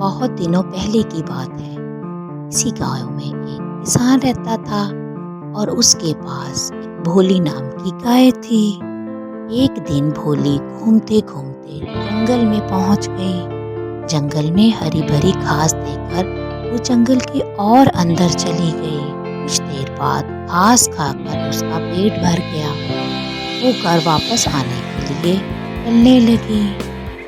بہت دنوں پہلے کی بات ہے۔ اسی گاؤں میں ایک کسان رہتا تھا اور اس کے پاس ایک بھولی نام کی گائے تھی۔ ایک دن بھولی گھومتے گھومتے جنگل میں پہنچ گئی۔ جنگل میں ہری بھری گھاس دیکھ کر وہ جنگل کے اور اندر چلی گئی۔ کچھ دیر بعد گھاس کھا کر اس کا پیٹ بھر گیا۔ وہ گھر واپس آنے کے لیے چلنے لگی،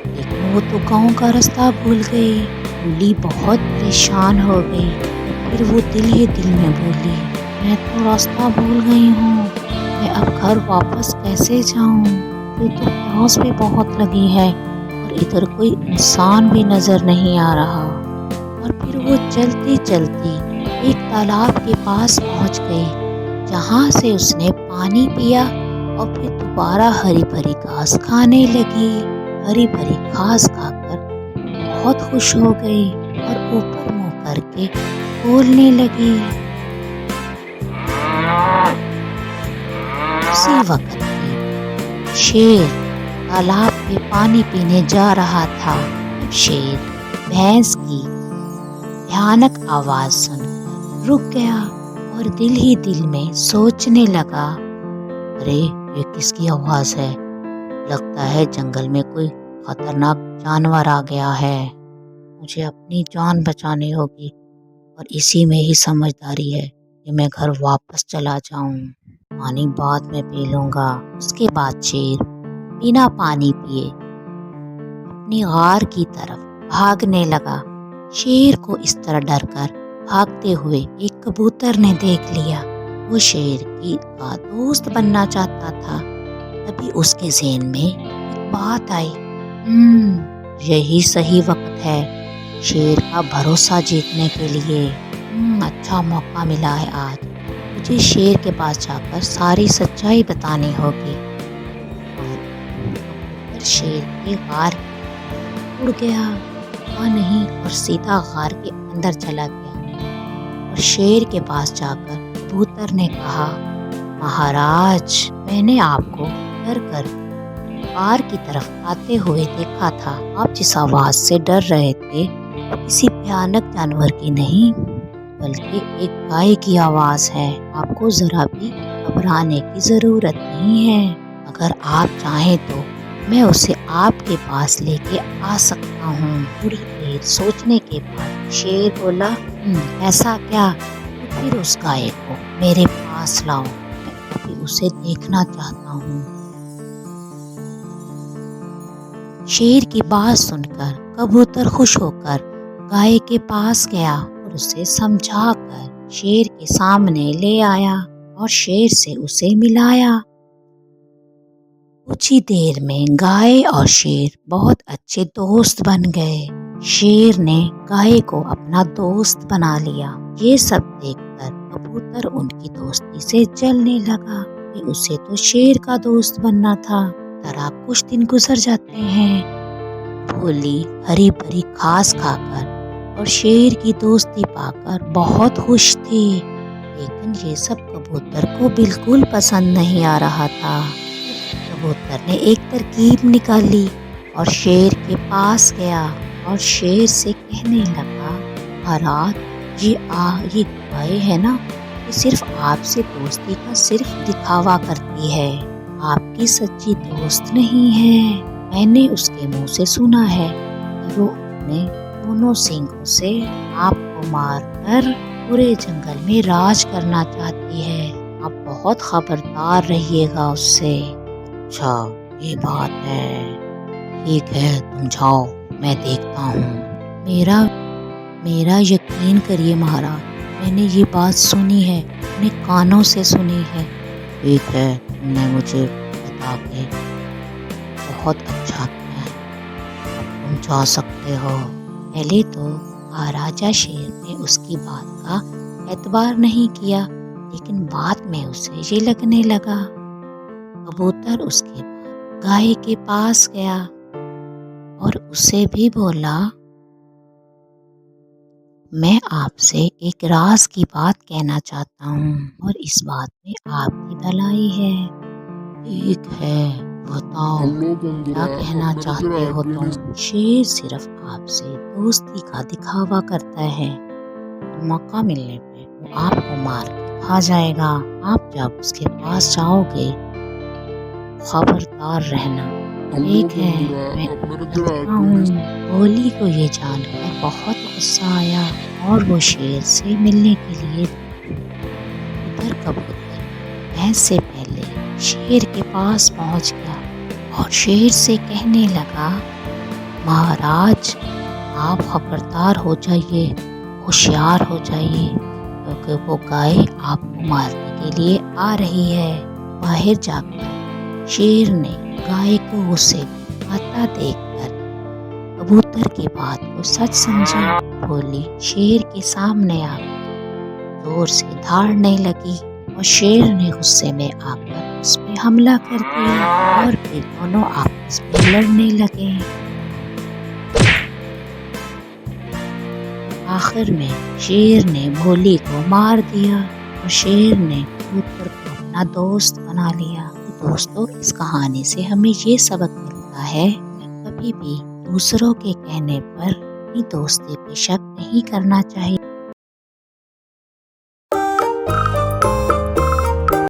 لیکن وہ تو گاؤں کا رستہ بھول گئی۔ بھولی بہت پریشان ہو گئی۔ پھر وہ دل ہی دل میں بولی، میں تو راستہ بھول گئی ہوں، میں اب گھر واپس کیسے جاؤں؟ مجھے تو پیاس بھی بہت لگی ہے اور ادھر کوئی انسان بھی نظر نہیں آ رہا۔ اور پھر وہ چلتی چلتی ایک تالاب کے پاس پہنچ گئی، جہاں سے اس نے پانی پیا اور پھر دوبارہ ہری بھری گھاس کھانے لگی۔ ہری بھری گھاس کھا کر بہت خوش ہو گئی اور اوپر منہ کر کے بولنے لگی۔ اسی وقت ایک شیر تالاب میں پانی پینے جا رہا تھا۔ اب شیر بھینس کی بھیانک آواز سن کر رک گیا اور دل ہی دل میں سوچنے لگا، ارے یہ کس کی آواز ہے؟ لگتا ہے جنگل میں کوئی خطرناک جانور آ گیا ہے، مجھے اپنی جان بچانی ہوگی اور اسی میں ہی سمجھداری ہے کہ میں گھر واپس چلا جاؤں، پانی بعد میں پی لوں گا۔ اس کے بعد شیر بنا پانی پیے اپنی غار کی طرف بھاگنے لگا۔ شیر کو اس طرح ڈر کر بھاگتے ہوئے ایک کبوتر نے دیکھ لیا۔ وہ شیر کا دوست بننا چاہتا تھا۔ تبھی اس کے ذہن میں ایک بات آئی، یہی صحیح وقت ہے شیر کا بھروسہ جیتنے کے لیے۔ اچھا موقع ملا ہے آج، مجھے شیر کے پاس جا کر ساری سچائی بتانی ہوگی۔ کبوتر شیر کے غار اڑ گیا نہیں اور سیدھا غار کے اندر چلا گیا اور شیر کے پاس جا کر کبوتر نے کہا، مہاراج، میں نے آپ کو ڈر کر غار کی طرف آتے ہوئے دیکھا تھا۔ آپ جس آواز سے ڈر رہے تھے وہ کسی بھیانک جانور کی نہیں بلکہ ایک گائے کی آواز ہے۔ آپ کو ذرا بھی گھبرانے کی ضرورت نہیں ہے۔ اگر آپ چاہیں تو میں اسے آپ کے پاس لے کے آ سکتا ہوں۔ تھوڑی دیر سوچنے کے بعد شیر بولا، ایسا کیا؟ تو پھر اس گائے کو میرے پاس لاؤ، میں ابھی اسے دیکھنا چاہتا ہوں۔ شیر کی بات سن کر کبوتر خوش ہو کر گائے کے پاس گیا اور اسے سمجھا کر شیر کے سامنے لے آیا اور شیر سے اسے ملایا۔ کچھ ہی دیر میں گائے اور شیر بہت اچھے دوست بن گئے۔ شیر نے گائے کو اپنا دوست بنا لیا۔ یہ سب دیکھ کر کبوتر ان کی دوستی سے جلنے لگا کہ اسے تو شیر کا دوست بننا تھا۔ طرح کچھ دن گزر جاتے ہیں۔ بھولی ہری بھری گھاس کھا کر اور شیر کی دوستی پا کر بہت خوش تھی، لیکن یہ سب کبوتر کو بالکل پسند نہیں آ رہا تھا۔ کبوتر نے ایک ترکیب نکالی اور شیر کے پاس گیا اور شیر سے کہنے لگا، مہاراج، یہ گائے ہے نا، یہ صرف آپ سے دوستی کا صرف دکھاوا کرتی ہے، آپ کی سچی دوست نہیں ہے۔ میں نے اس کے منہ سے سنا ہے کہ وہ اپنے دونوں سینگوں سے آپ کو مار کر پورے جنگل میں راج کرنا چاہتی ہے، آپ بہت خبردار رہیے گا اس سے۔ اچھا یہ بات ہے، ٹھیک ہے، تم جاؤ، میں دیکھتا ہوں۔ میرا یقین کریے مہاراج، میں نے یہ بات سنی ہے، اپنے کانوں سے سنی ہے۔ ٹھیک ہے، تم نے مجھے بتا کے بہت اچھا کیا، اب تم جا سکتے ہو۔ پہلے تو مہاراجا شیر نے اس کی بات کا اعتبار نہیں کیا، لیکن بعد میں اسے یہ لگنے لگا۔ کبوتر اس کے بعد گائے کے پاس گیا اور اسے بھی بولا، میں آپ سے ایک راز کی بات کہنا چاہتا ہوں اور اس بات میں آپ کی بھلائی ہے۔ ٹھیک ہے، بتاؤ کیا کہنا چاہتے ہو تم؟ شیر صرف آپ سے دوستی کا دکھاوا کرتا ہے اور موقع ملنے پہ وہ آپ کو مار کے کھا جائے گا۔ آپ جب اس کے پاس جاؤ گے خبردار رہنا۔ ٹھیک ہے، میں چلتا ہوں۔ بھولی کو یہ جان کر بہت غصہ آیا اور وہ شیر سے ملنے کے لیے ادھر کبوتر بھینس سے پہلے شیر کے پاس پہنچ گیا اور شیر سے کہنے لگا، مہاراج آپ خبردار ہو جائیے، ہوشیار ہو جائیے، کیونکہ وہ گائے آپ کو مارنے کے لیے آ رہی ہے۔ باہر جا کر شیر نے گائے کو غصے آتا دیکھ کر کبوتر کی بات کو سچ سمجھا۔ بھولی شیر کے سامنے آ کر زور سے دھاڑنے لگی اور شیر نے غصے میں آ کر اس پہ حملہ کر دیا اور پھر دونوں آپس میں لڑنے لگے۔ آخر میں شیر نے بھولی کو مار دیا اور شیر نے کبوتر کو اپنا دوست بنا لیا۔ دوستوں، اس کہانی سے ہمیں یہ سبق ملتا ہے کہ کبھی بھی دوسروں کے کہنے پر اپنی دوستی پہ شک نہیں کرنا چاہیے۔